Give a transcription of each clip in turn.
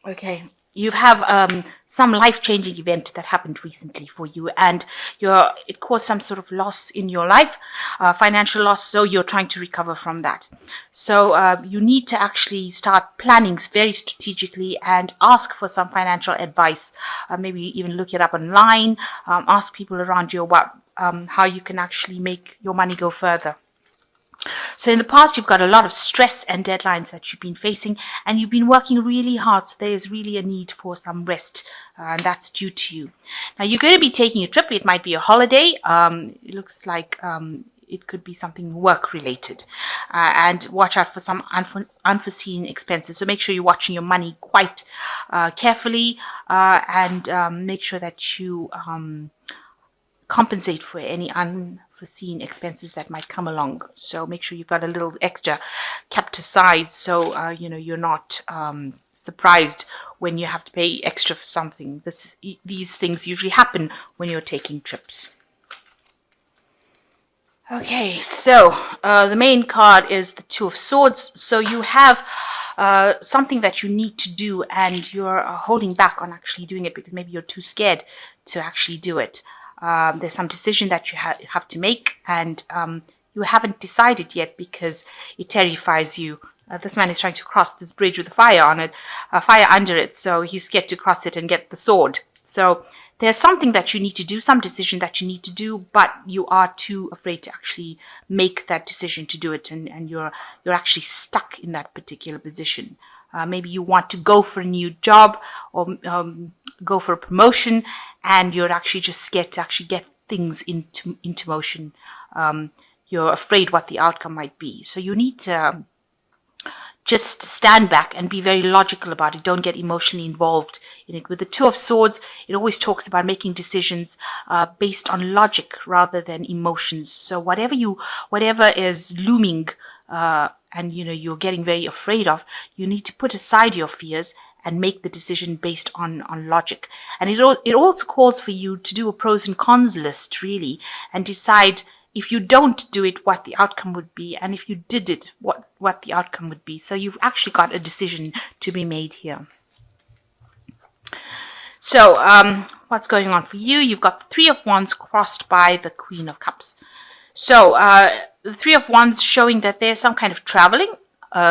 Okay, you have some life-changing event that happened recently for you, and it caused some sort of loss in your life, financial loss. So you're trying to recover from that. So you need to actually start planning very strategically and ask for some financial advice. Maybe even look it up online. Ask people around you about how you can actually make your money go further. So in the past, you've got a lot of stress and deadlines that you've been facing, and you've been working really hard. So there is really a need for some rest, and that's due to you. Now you're going to be taking a trip. It might be a holiday. It looks like it could be something work related, and watch out for some unforeseen expenses. So make sure you're watching your money quite carefully, and make sure that you compensate for any unforeseen expenses that might come along. So make sure you've got a little extra kept aside, so you're not surprised when you have to pay extra for something. These things usually happen when you're taking trips. Okay, so the main card is the Two of Swords. So you have something that you need to do, and you're holding back on actually doing it because maybe you're too scared to actually do it. There's some decision that you have to make, and you haven't decided yet because it terrifies you. This man is trying to cross this bridge with a fire on it, a fire under it, so he's scared to cross it and get the sword. So there's something that you need to do, some decision that you need to do, but you are too afraid to actually make that decision to do it, and you're actually stuck in that particular position. Maybe you want to go for a new job or go for a promotion, and you're actually just scared to actually get things into motion. You're afraid what the outcome might be. So you need to just stand back and be very logical about it. Don't get emotionally involved in it. With the Two of Swords, it always talks about making decisions based on logic rather than emotions. So whatever is looming and you're getting very afraid of, you need to put aside your fears and make the decision based on logic. And it also calls for you to do a pros and cons list, really, and decide if you don't do it, what the outcome would be, and if you did it, what the outcome would be. So you've actually got a decision to be made here. So what's going on for you? You've got the Three of Wands crossed by the Queen of Cups. So the Three of Wands showing that there's some kind of traveling,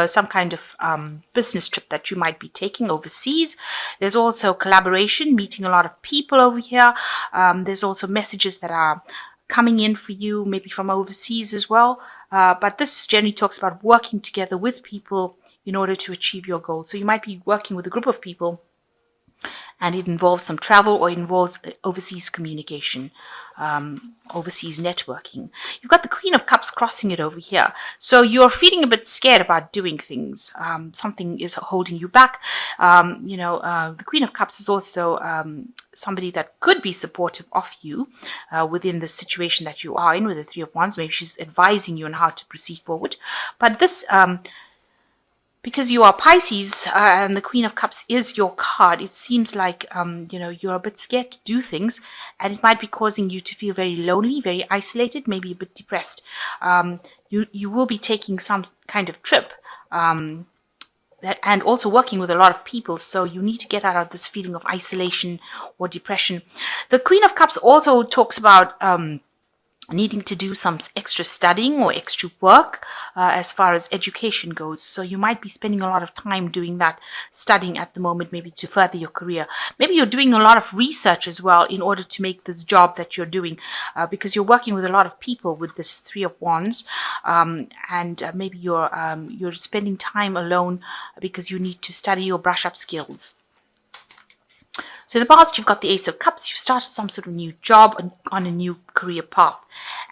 some kind of business trip that you might be taking overseas. There's also collaboration, meeting a lot of people over here. There's also messages that are coming in for you, maybe from overseas as well. But this generally talks about working together with people in order to achieve your goals. So you might be working with a group of people, and it involves some travel or it involves overseas communication, overseas networking. You've got the Queen of Cups crossing it over here. So you're feeling a bit scared about doing things. Something is holding you back. The Queen of Cups is also somebody that could be supportive of you within the situation that you are in with the Three of Wands. Maybe she's advising you on how to proceed forward. But this because you are Pisces and the Queen of Cups is your card, it seems like you're a bit scared to do things, and it might be causing you to feel very lonely, very isolated, maybe a bit depressed. You will be taking some kind of trip and also working with a lot of people, so you need to get out of this feeling of isolation or depression. The Queen of Cups also talks about needing to do some extra studying or extra work as far as education goes. So you might be spending a lot of time doing that, studying at the moment, maybe to further your career. Maybe you're doing a lot of research as well in order to make this job that you're doing, because you're working with a lot of people with this Three of Wands, and maybe you're spending time alone because you need to study or brush up skills. So in the past, you've got the Ace of Cups. You've started some sort of new job on a new career path.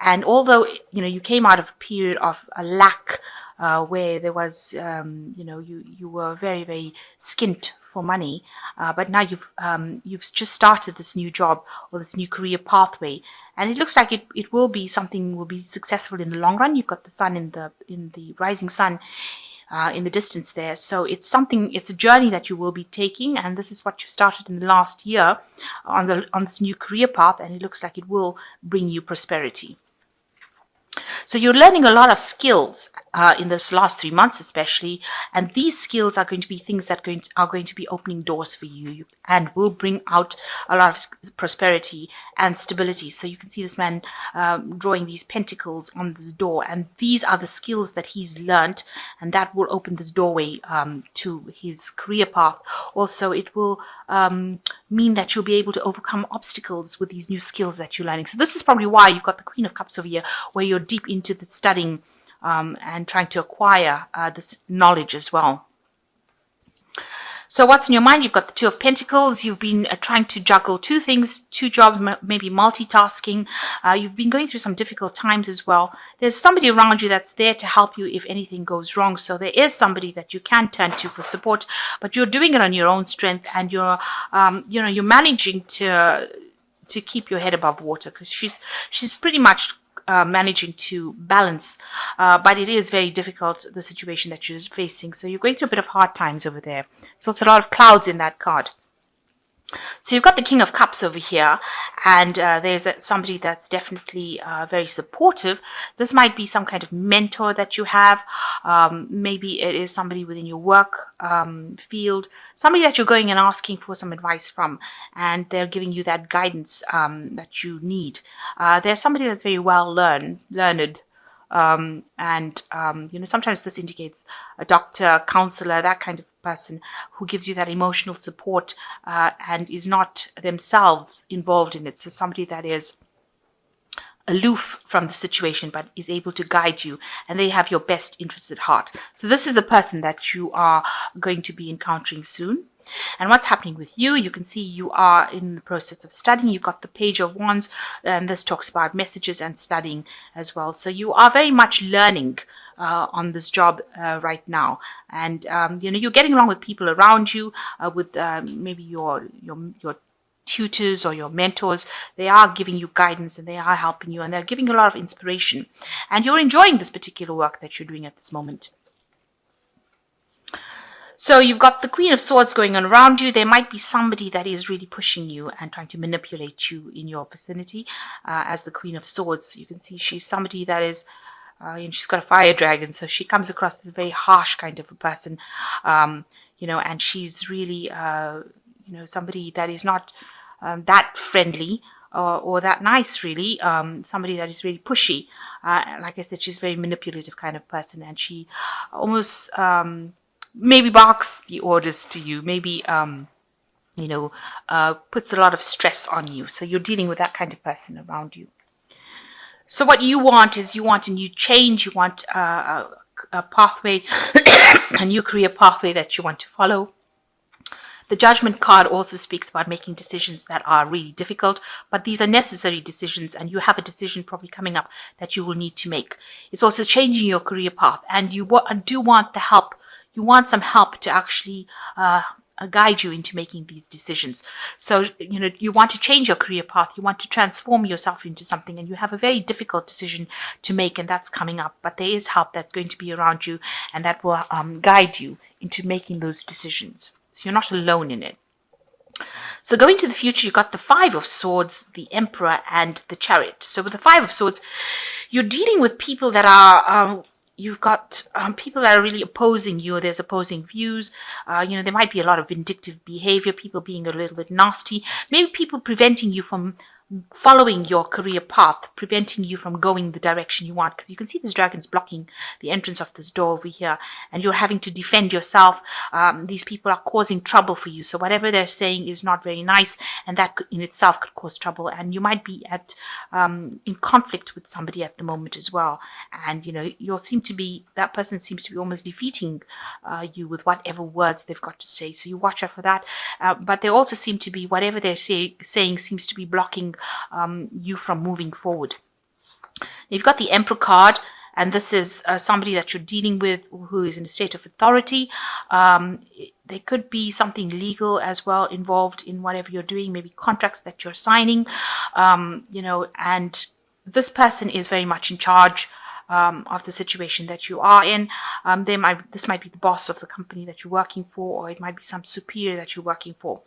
And although, you came out of a period of a lack where there was, you were very, very skint for money, but now you've just started this new job or this new career pathway. And it looks like it will be something will be successful in the long run. You've got the sun in the rising sun in the distance there. So it's a journey that you will be taking, and this is what you started in the last year on this new career path, and it looks like it will bring you prosperity. So you're learning a lot of skills in this last 3 months especially, and these skills are going to be things that are going to be opening doors for you and will bring out a lot of prosperity and stability. So you can see this man drawing these pentacles on this door, and these are the skills that he's learned, and that will open this doorway to his career path. Also, it will mean that you'll be able to overcome obstacles with these new skills that you're learning. So this is probably why you've got the Queen of Cups over here, where you're deep into the studying and trying to acquire this knowledge as well. So what's in your mind? You've got the Two of Pentacles. You've been trying to juggle two things, two jobs, maybe multitasking. You've been going through some difficult times as well. There's somebody around you that's there to help you if anything goes wrong. So there is somebody that you can turn to for support, but you're doing it on your own strength, and you're, you're managing to keep your head above water, because she's pretty much managing to balance, but it is very difficult, the situation that you're facing. So you're going through a bit of hard times over there. There's also a lot of clouds in that card. So you've got the King of Cups over here, and there's somebody that's definitely very supportive. This might be some kind of mentor that you have. Maybe it is somebody within your work field, somebody that you're going and asking for some advice from, and they're giving you that guidance that you need. There's somebody that's very well learned. Sometimes this indicates a doctor, counselor, that kind of person who gives you that emotional support and is not themselves involved in it. So somebody that is aloof from the situation but is able to guide you, and they have your best interest at heart. So this is the person that you are going to be encountering soon. And what's happening with you? You can see you are in the process of studying. You've got the Page of Wands, and this talks about messages and studying as well. So you are very much learning on this job right now, and you're getting along with people around you, with maybe your tutors or your mentors. They are giving you guidance, and they are helping you, and they're giving you a lot of inspiration, and you're enjoying this particular work that you're doing at this moment. So you've got the Queen of Swords going on around you. There might be somebody that is really pushing you and trying to manipulate you in your vicinity. As the Queen of Swords, you can see she's somebody that is, she's got a fire dragon, so she comes across as a very harsh kind of a person, and she's really, somebody that is not that friendly or that nice, really. Somebody that is really pushy. Like I said, she's a very manipulative kind of person, and she almost maybe barks the orders to you, maybe puts a lot of stress on you. So you're dealing with that kind of person around you. So what you want is, you want a new change. You want a pathway, a new career pathway that you want to follow. The Judgment card also speaks about making decisions that are really difficult, but these are necessary decisions, and you have a decision probably coming up that you will need to make. It's also changing your career path, and you do want the help. You want some help to actually guide you into making these decisions. So, you want to change your career path. You want to transform yourself into something, and you have a very difficult decision to make, and that's coming up. But there is help that's going to be around you, and that will guide you into making those decisions. So you're not alone in it. So going to the future, you've got the Five of Swords, the Emperor, and the Chariot. So with the Five of Swords, you're dealing with people that are... You've got people that are really opposing you. There's opposing views. There might be a lot of vindictive behavior, people being a little bit nasty. Maybe people preventing you from following your career path, preventing you from going the direction you want. Because you can see this dragon's blocking the entrance of this door over here, and you're having to defend yourself. These people are causing trouble for you. So whatever they're saying is not very nice, and that in itself could cause trouble. And you might be in conflict with somebody at the moment as well. And that person seems to be almost defeating you with whatever words they've got to say. So you watch out for that. But they also seem to be, whatever they're saying seems to be blocking you from moving forward. You've got the Emperor card, and this is somebody that you're dealing with who is in a state of authority. There could be something legal as well involved in whatever you're doing, maybe contracts that you're signing, and this person is very much in charge of the situation that you are in. This might be the boss of the company that you're working for, or it might be some superior that you're working for.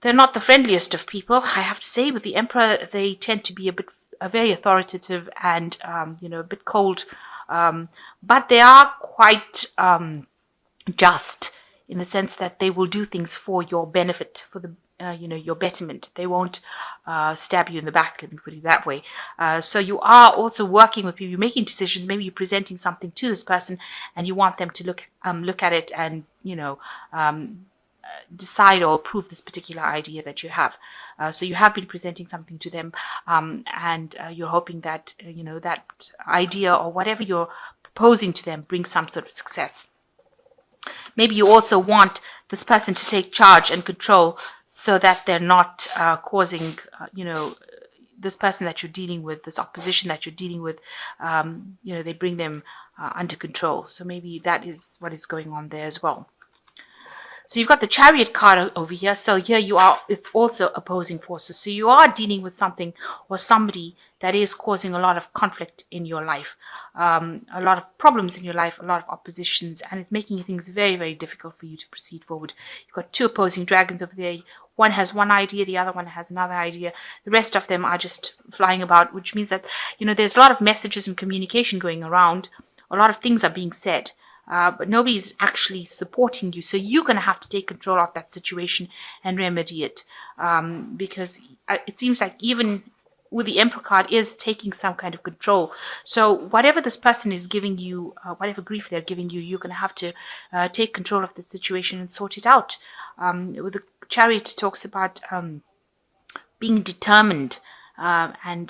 They're not the friendliest of people, I have to say. With the Emperor, they tend to be very authoritative and, a bit cold But they are quite just, in the sense that they will do things for your benefit, for the your betterment. They won't stab you in the back, let me put it that way. So you are also working with people, you're making decisions, maybe you're presenting something to this person and you want them to look at it and decide or approve this particular idea that you have. So you have been presenting something to them, and you're hoping that that idea or whatever you're proposing to them brings some sort of success. Maybe you also want this person to take charge and control, so that they're not causing, this person that you're dealing with, this opposition that you're dealing with, they bring them under control. So maybe that is what is going on there as well. So you've got the Chariot card over here. So here you are, it's also opposing forces. So you are dealing with something or somebody that is causing a lot of conflict in your life, a lot of problems in your life, a lot of oppositions, and it's making things very, very difficult for you to proceed forward. You've got two opposing dragons over there. One has one idea, the other one has another idea. The rest of them are just flying about, which means that, there's a lot of messages and communication going around. A lot of things are being said. But nobody's actually supporting you. So you're going to have to take control of that situation and remedy it. Because it seems like even with the Emperor card is taking some kind of control. So whatever this person is giving you, whatever grief they're giving you, you're going to have to take control of the situation and sort it out. With the Chariot talks about being determined. And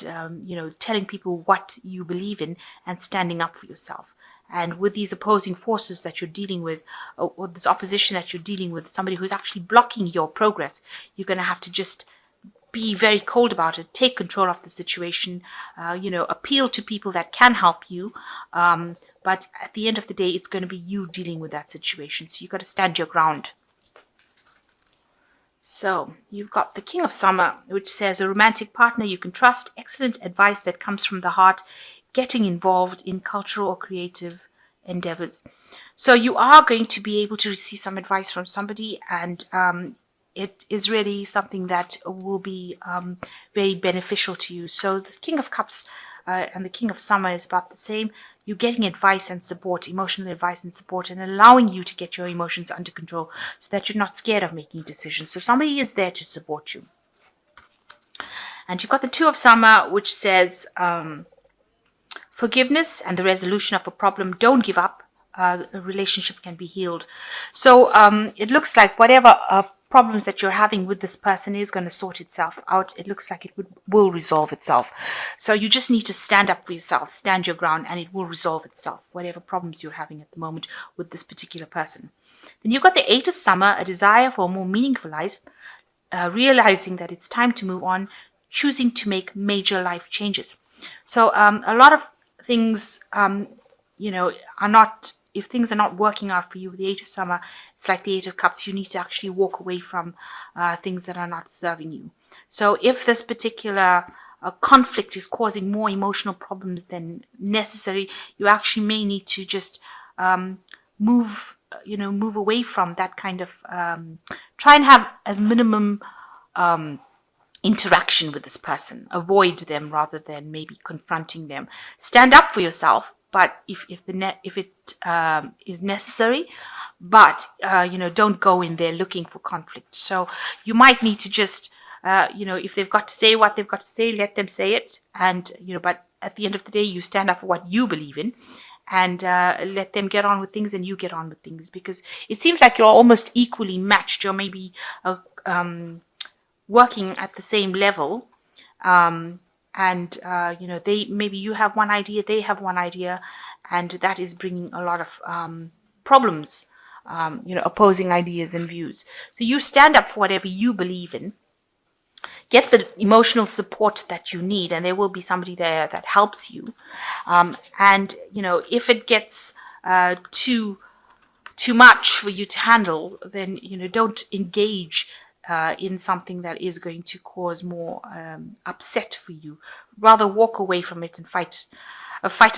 telling people what you believe in and standing up for yourself. And with these opposing forces that you're dealing with, or this opposition that you're dealing with, somebody who's actually blocking your progress, you're going to have to just be very cold about it, take control of the situation, appeal to people that can help you. But at the end of the day, it's going to be you dealing with that situation. So you've got to stand your ground. So you've got the King of Summer, which says a romantic partner you can trust, excellent advice that comes from the heart, getting involved in cultural or creative endeavors. So you are going to be able to receive some advice from somebody, and it is really something that will be very beneficial to you. So the King of Cups and the King of Summer is about the same. You're getting advice and support, emotional advice and support, and allowing you to get your emotions under control so that you're not scared of making decisions. So somebody is there to support you. And you've got the Two of Summer, which says forgiveness and the resolution of a problem. Don't give up. A relationship can be healed. So it looks like whatever problems that you're having with this person is going to sort itself out. It looks like it will resolve itself. So you just need to stand up for yourself, stand your ground, and it will resolve itself, whatever problems you're having at the moment with this particular person. Then you've got the Eight of Summer, a desire for a more meaningful life, realizing that it's time to move on, choosing to make major life changes. So a lot of things, are not, if things are not working out for you with the Eight of Summer, it's like the Eight of Cups. You need to actually walk away from things that are not serving you. So if this particular conflict is causing more emotional problems than necessary, you actually may need to just move away from that kind of, try and have as minimum interaction with this person. Avoid them rather than maybe confronting them. Stand up for yourself, but if it is necessary, but don't go in there looking for conflict. So you might need to just if they've got to say what they've got to say, let them say it, and but at the end of the day, you stand up for what you believe in, and let them get on with things, and you get on with things, because it seems like you're almost equally matched. You're maybe working at the same level, and maybe you have one idea, they have one idea, and that is bringing a lot of problems, opposing ideas and views. So you stand up for whatever you believe in, get the emotional support that you need, and there will be somebody there that helps you, and if it gets too much for you to handle, then don't engage in something that is going to cause more upset for you. Rather walk away from it and fight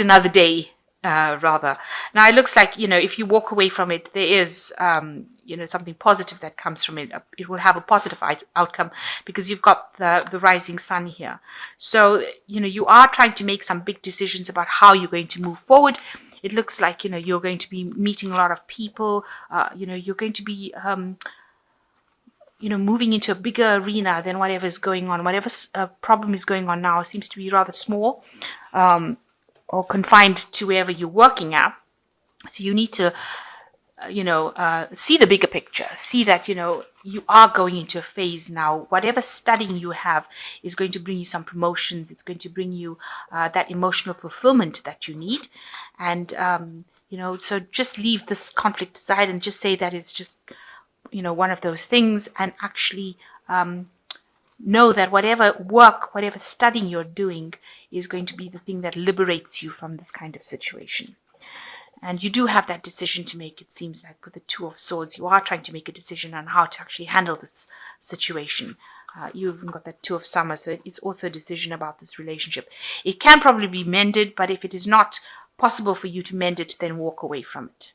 another day, rather. Now it looks like if you walk away from it, there is something positive that comes from it. It will have a positive outcome because you've got the rising sun here. So, you are trying to make some big decisions about how you're going to move forward. It looks like, you're going to be meeting a lot of people. You're going to be, moving into a bigger arena than whatever is going on. Whatever problem is going on now seems to be rather small, or confined to wherever you're working at. So you need to, see the bigger picture. See that, you are going into a phase now. Whatever studying you have is going to bring you some promotions. It's going to bring you that emotional fulfillment that you need. And, so just leave this conflict aside and just say that it's just, one of those things, and actually know that whatever work, whatever studying you're doing is going to be the thing that liberates you from this kind of situation. And you do have that decision to make, it seems like, with the Two of Swords. You are trying to make a decision on how to actually handle this situation. You've even got that Two of Summer, so it's also a decision about this relationship. It can probably be mended, but if it is not possible for you to mend it, then walk away from it.